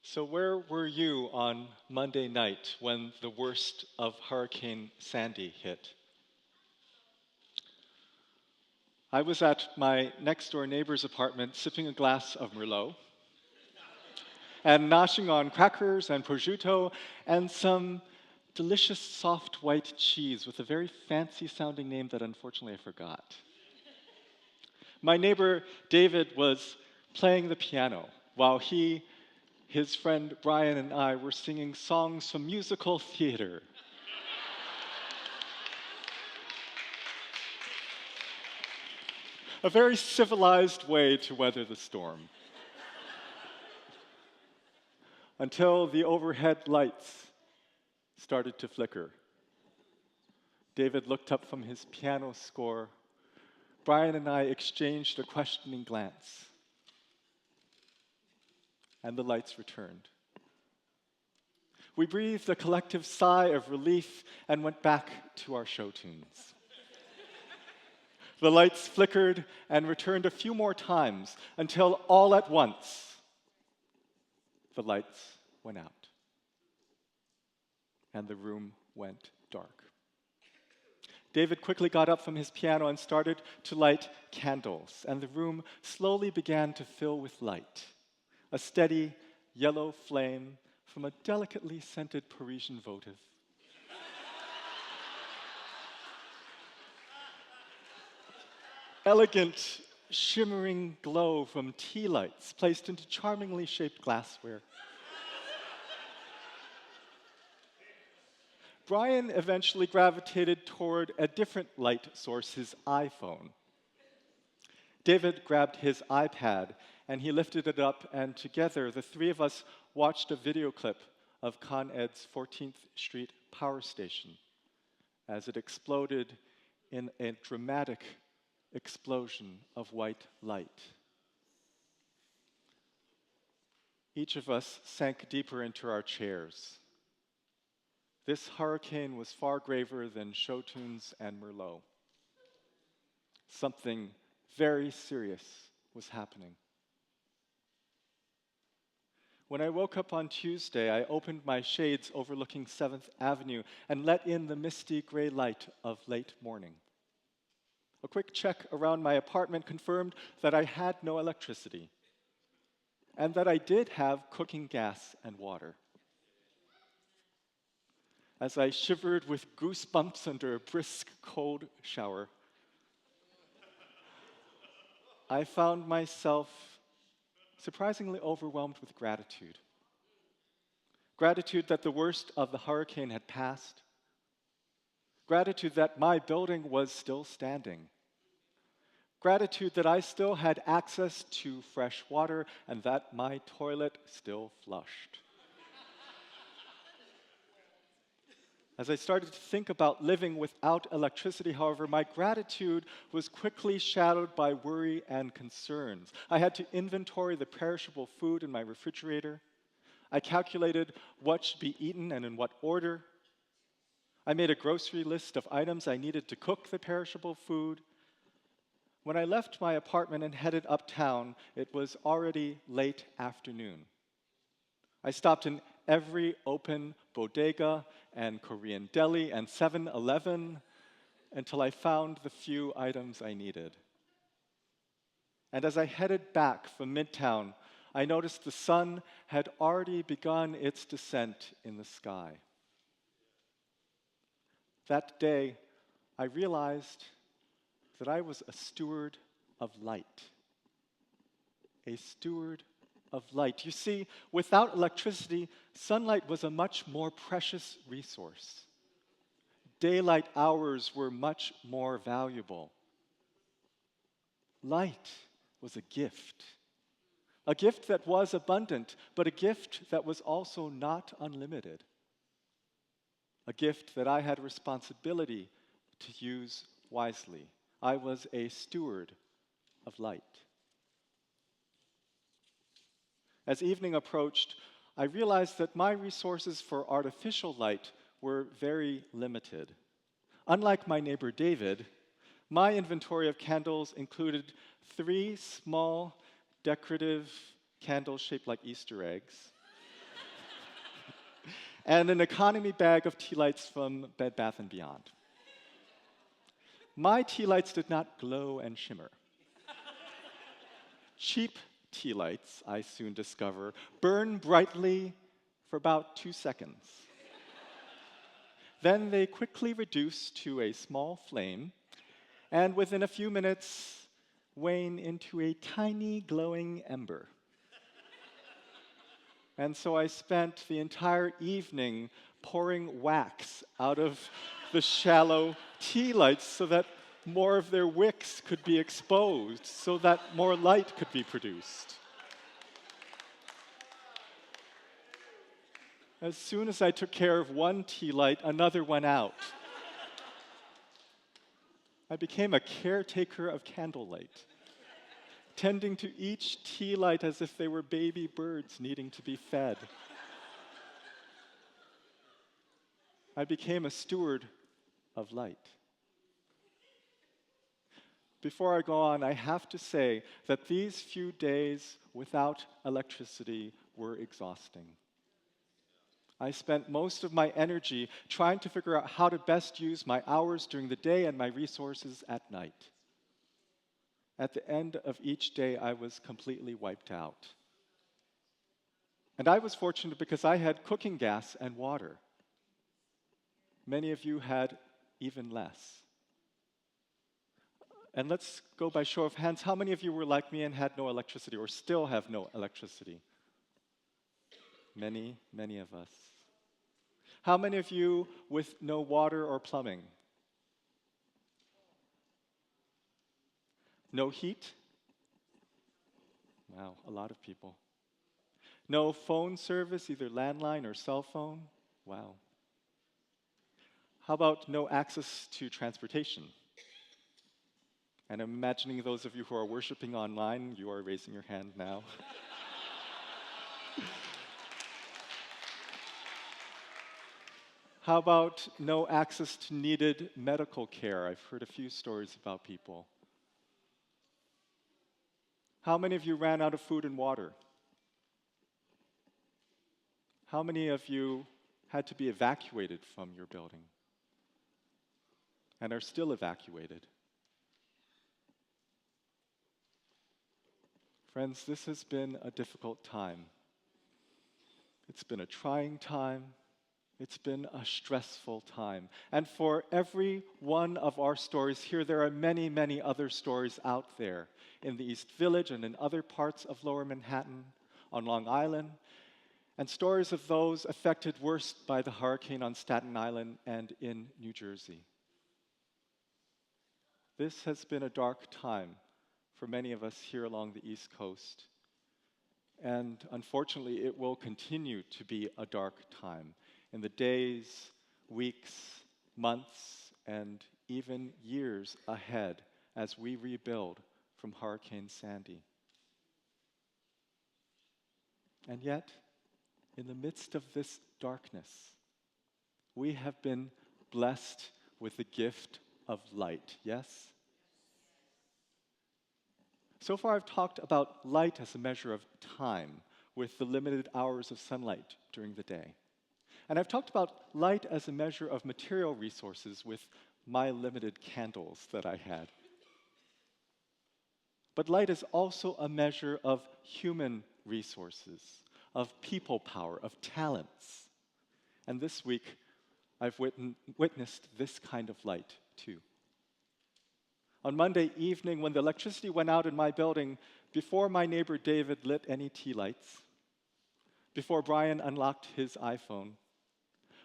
So, where were you on Monday night when the worst of Hurricane Sandy hit? I was at my next door neighbor's apartment sipping a glass of Merlot and noshing on crackers and prosciutto and some delicious soft white cheese with a very fancy sounding name that unfortunately I forgot. My neighbor David was playing the piano while his friend Brian, and I were singing songs from musical theater. A very civilized way to weather the storm. Until the overhead lights started to flicker. David looked up from his piano score. Brian and I exchanged a questioning glance. And the lights returned. We breathed a collective sigh of relief and went back to our show tunes. The lights flickered and returned a few more times until all at once the lights went out and the room went dark. David quickly got up from his piano and started to light candles, and the room slowly began to fill with light, a steady yellow flame from a delicately scented Parisian votive. Elegant, shimmering glow from tea lights placed into charmingly shaped glassware. Brian eventually gravitated toward a different light source, his iPhone. David grabbed his iPad and he lifted it up, and together the three of us watched a video clip of Con Ed's 14th Street power station as it exploded in a dramatic explosion of white light. Each of us sank deeper into our chairs. This hurricane was far graver than show tunes and Merlot. Something very serious was happening. When I woke up on Tuesday, I opened my shades overlooking 7th Avenue and let in the misty gray light of late morning. A quick check around my apartment confirmed that I had no electricity and that I did have cooking gas and water. As I shivered with goosebumps under a brisk, cold shower, I found myself surprisingly overwhelmed with gratitude. Gratitude that the worst of the hurricane had passed. Gratitude that my building was still standing. Gratitude that I still had access to fresh water and that my toilet still flushed. As I started to think about living without electricity, however, my gratitude was quickly shadowed by worry and concerns. I had to inventory the perishable food in my refrigerator. I calculated what should be eaten and in what order. I made a grocery list of items I needed to cook the perishable food. When I left my apartment and headed uptown, it was already late afternoon. I stopped in every open bodega and Korean deli and 7-Eleven until I found the few items I needed. And as I headed back from Midtown, I noticed the sun had already begun its descent in the sky. That day, I realized that I was a steward of light. A steward of light. You see, without electricity, sunlight was a much more precious resource. Daylight hours were much more valuable. Light was a gift that was abundant, but a gift that was also not unlimited. A gift that I had responsibility to use wisely. I was a steward of light. As evening approached, I realized that my resources for artificial light were very limited. Unlike my neighbor David, my inventory of candles included 3 small decorative candles shaped like Easter eggs, and an economy bag of tea lights from Bed Bath & Beyond. My tea lights did not glow and shimmer. Cheap tea lights, I soon discover, burn brightly for about 2 seconds. Then they quickly reduce to a small flame, and within a few minutes, wane into a tiny glowing ember. And so I spent the entire evening pouring wax out of the shallow tea lights so that more of their wicks could be exposed, so that more light could be produced. As soon as I took care of one tea light, another went out. I became a caretaker of candlelight, tending to each tea light as if they were baby birds needing to be fed. I became a steward of light. Before I go on, I have to say that these few days without electricity were exhausting. I spent most of my energy trying to figure out how to best use my hours during the day and my resources at night. At the end of each day, I was completely wiped out. And I was fortunate because I had cooking gas and water. Many of you had even less. And let's go by show of hands. How many of you were like me and had no electricity or still have no electricity? Many, many of us. How many of you with no water or plumbing? No heat? Wow, a lot of people. No phone service, either landline or cell phone? Wow. How about no access to transportation? And I'm imagining those of you who are worshiping online, you are raising your hand now. How about no access to needed medical care? I've heard a few stories about people. How many of you ran out of food and water? How many of you had to be evacuated from your building and are still evacuated? Friends, this has been a difficult time. It's been a trying time. It's been a stressful time. And for every one of our stories here, there are many, many other stories out there in the East Village and in other parts of Lower Manhattan, on Long Island, and stories of those affected worst by the hurricane on Staten Island and in New Jersey. This has been a dark time for many of us here along the East Coast. And unfortunately, it will continue to be a dark time in the days, weeks, months, and even years ahead as we rebuild from Hurricane Sandy. And yet, in the midst of this darkness, we have been blessed with the gift of light, yes? So far, I've talked about light as a measure of time, with the limited hours of sunlight during the day. And I've talked about light as a measure of material resources with my limited candles that I had. But light is also a measure of human resources, of people power, of talents. And this week, I've witnessed this kind of light too. On Monday evening, when the electricity went out in my building, before my neighbor David lit any tea lights, before Brian unlocked his iPhone,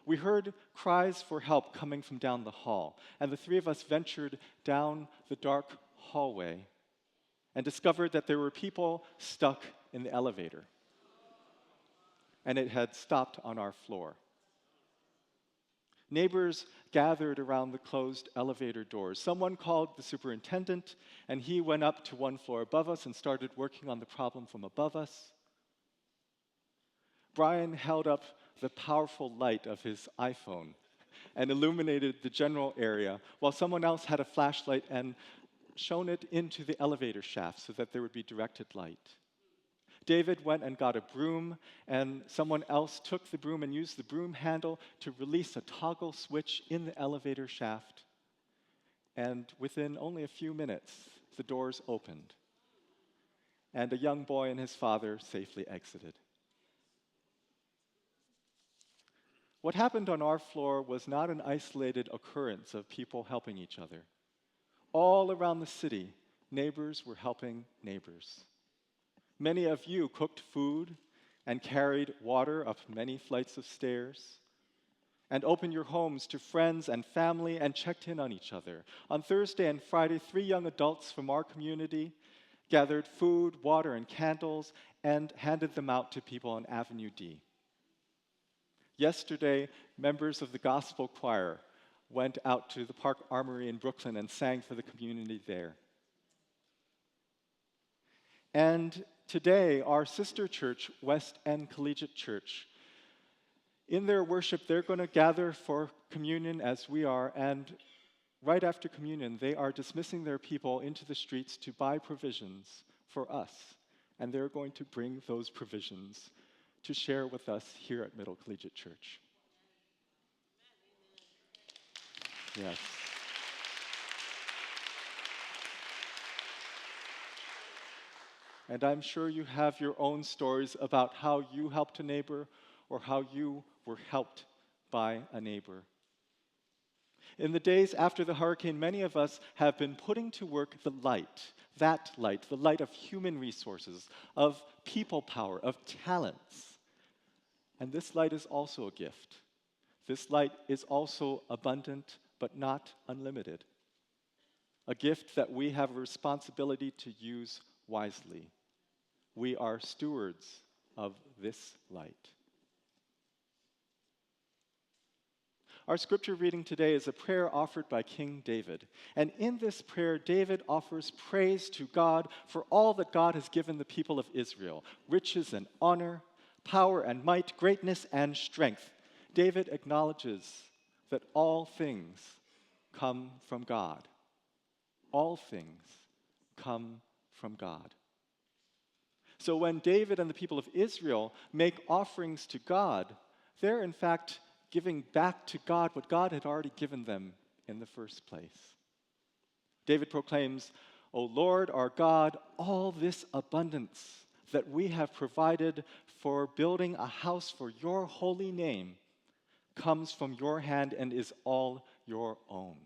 we heard cries for help coming from down the hall, and the three of us ventured down the dark hallway and discovered that there were people stuck in the elevator, and it had stopped on our floor. Neighbors gathered around the closed elevator doors. Someone called the superintendent, and he went up to one floor above us and started working on the problem from above us. Brian held up the powerful light of his iPhone and illuminated the general area, while someone else had a flashlight and shone it into the elevator shaft so that there would be directed light. David went and got a broom, and someone else took the broom and used the broom handle to release a toggle switch in the elevator shaft. And within only a few minutes, the doors opened, and a young boy and his father safely exited. What happened on our floor was not an isolated occurrence of people helping each other. All around the city, neighbors were helping neighbors. Many of you cooked food and carried water up many flights of stairs, and opened your homes to friends and family and checked in on each other. On Thursday and Friday, 3 young adults from our community gathered food, water, and candles and handed them out to people on Avenue D. Yesterday, members of the gospel choir went out to the Park Armory in Brooklyn and sang for the community there. And today, our sister church, West End Collegiate Church, in their worship, they're going to gather for communion as we are, and right after communion, they are dismissing their people into the streets to buy provisions for us, and they're going to bring those provisions to share with us here at Middle Collegiate Church. Yes. And I'm sure you have your own stories about how you helped a neighbor or how you were helped by a neighbor. In the days after the hurricane, many of us have been putting to work the light of human resources, of people power, of talents. And this light is also a gift. This light is also abundant, but not unlimited. A gift that we have a responsibility to use wisely. We are stewards of this light. Our scripture reading today is a prayer offered by King David. And in this prayer, David offers praise to God for all that God has given the people of Israel: riches and honor, power and might, greatness and strength. David acknowledges that all things come from God. All things come from God. So when David and the people of Israel make offerings to God, they're in fact giving back to God what God had already given them in the first place. David proclaims, "O Lord our God, all this abundance that we have provided for building a house for your holy name comes from your hand and is all your own."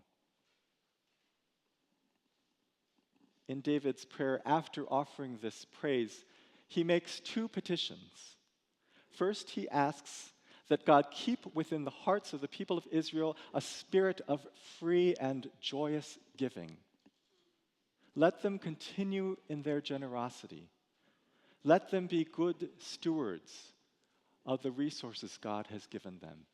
In David's prayer, after offering this praise, he makes 2 petitions. First, he asks that God keep within the hearts of the people of Israel a spirit of free and joyous giving. Let them continue in their generosity. Let them be good stewards of the resources God has given them.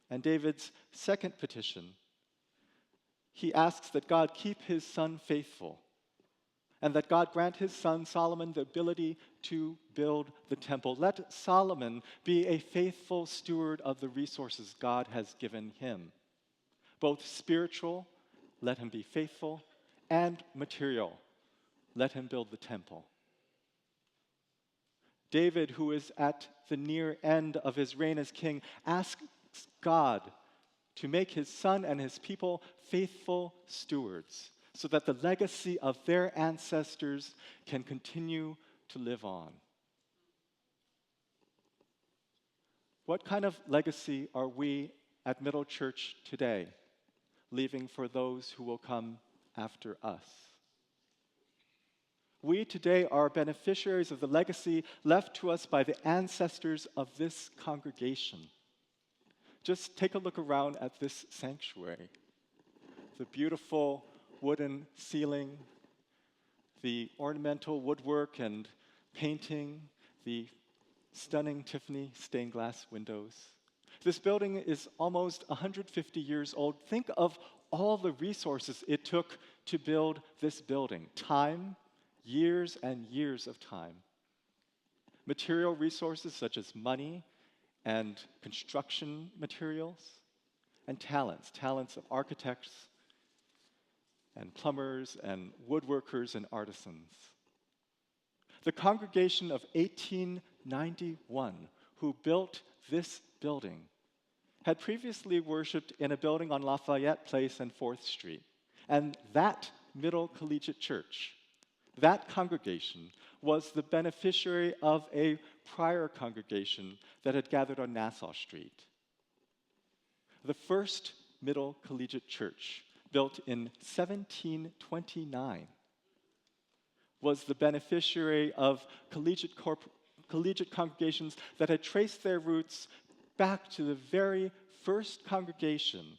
And David's second petition, he asks that God keep his son faithful, and that God grant his son Solomon the ability to build the temple. Let Solomon be a faithful steward of the resources God has given him. Both spiritual, let him be faithful, and material, let him build the temple. David, who is at the near end of his reign as king, asks God to make his son and his people faithful stewards, so that the legacy of their ancestors can continue to live on. What kind of legacy are we at Middle Church today leaving for those who will come after us? We today are beneficiaries of the legacy left to us by the ancestors of this congregation. Just take a look around at this sanctuary. The beautiful wooden ceiling, the ornamental woodwork and painting, the stunning Tiffany stained glass windows. This building is almost 150 years old. Think of all the resources it took to build this building. Time, years and years of time. Material resources such as money and construction materials, and talents of architects and plumbers and woodworkers and artisans. The congregation of 1891, who built this building, had previously worshipped in a building on Lafayette Place and 4th Street. And that Middle Collegiate Church, that congregation, was the beneficiary of a prior congregation that had gathered on Nassau Street. The first Middle Collegiate Church, built in 1729, was the beneficiary of collegiate congregations that had traced their roots back to the very first congregation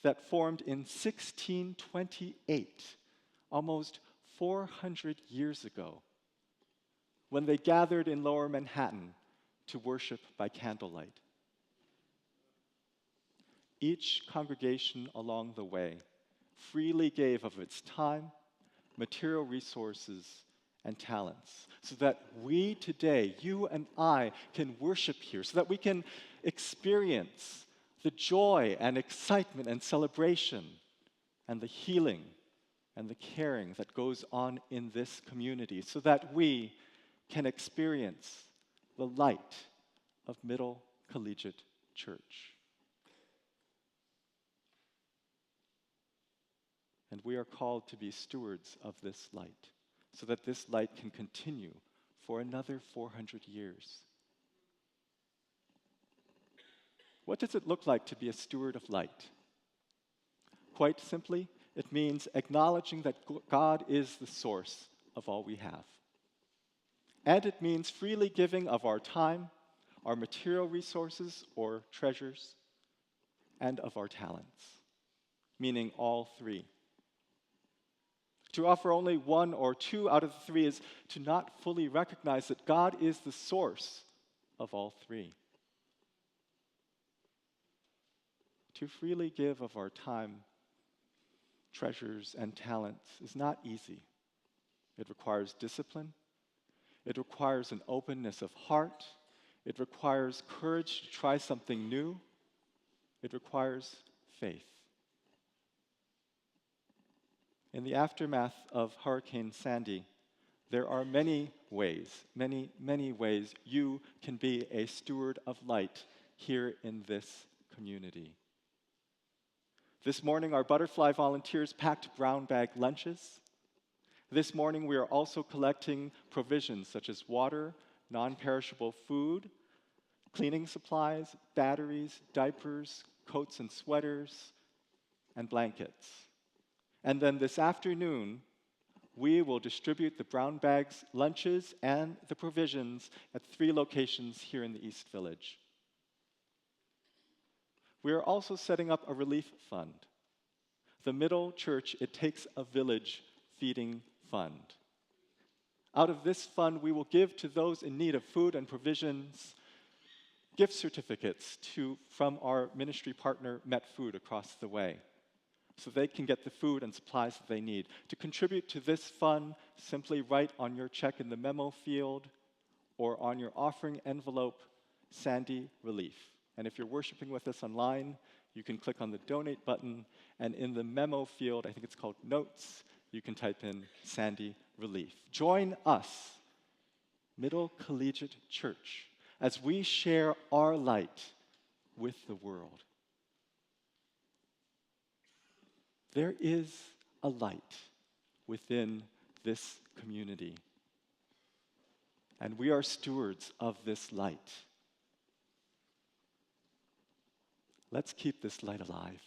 that formed in 1628, almost 400 years ago, when they gathered in Lower Manhattan to worship by candlelight. Each congregation along the way freely gave of its time, material resources, and talents, so that we today, you and I, can worship here, so that we can experience the joy and excitement and celebration and the healing and the caring that goes on in this community, so that we can experience the light of Middle Collegiate Church. And we are called to be stewards of this light, so that this light can continue for another 400 years. What does it look like to be a steward of light? Quite simply, it means acknowledging that God is the source of all we have. And it means freely giving of our time, our material resources or treasures, and of our talents, meaning all three. To offer only one or two out of the three is to not fully recognize that God is the source of all three. To freely give of our time, treasures, and talents is not easy. It requires discipline. It requires an openness of heart. It requires courage to try something new. It requires faith. In the aftermath of Hurricane Sandy, there are many ways you can be a steward of light here in this community. This morning, our butterfly volunteers packed brown bag lunches. This morning, we are also collecting provisions such as water, non-perishable food, cleaning supplies, batteries, diapers, coats and sweaters, and blankets. And then this afternoon, we will distribute the brown bags, lunches, and the provisions at 3 locations here in the East Village. We are also setting up a relief fund. The Middle Church It Takes a Village Feeding Fund. Out of this fund, we will give to those in need of food and provisions gift certificates from our ministry partner, Met Food, across the way, so they can get the food and supplies that they need. To contribute to this fund, simply write on your check in the memo field or on your offering envelope, Sandy Relief. And if you're worshiping with us online, you can click on the donate button, and in the memo field, I think it's called notes, you can type in Sandy Relief. Join us, Middle Collegiate Church, as we share our light with the world. There is a light within this community, and we are stewards of this light. Let's keep this light alive.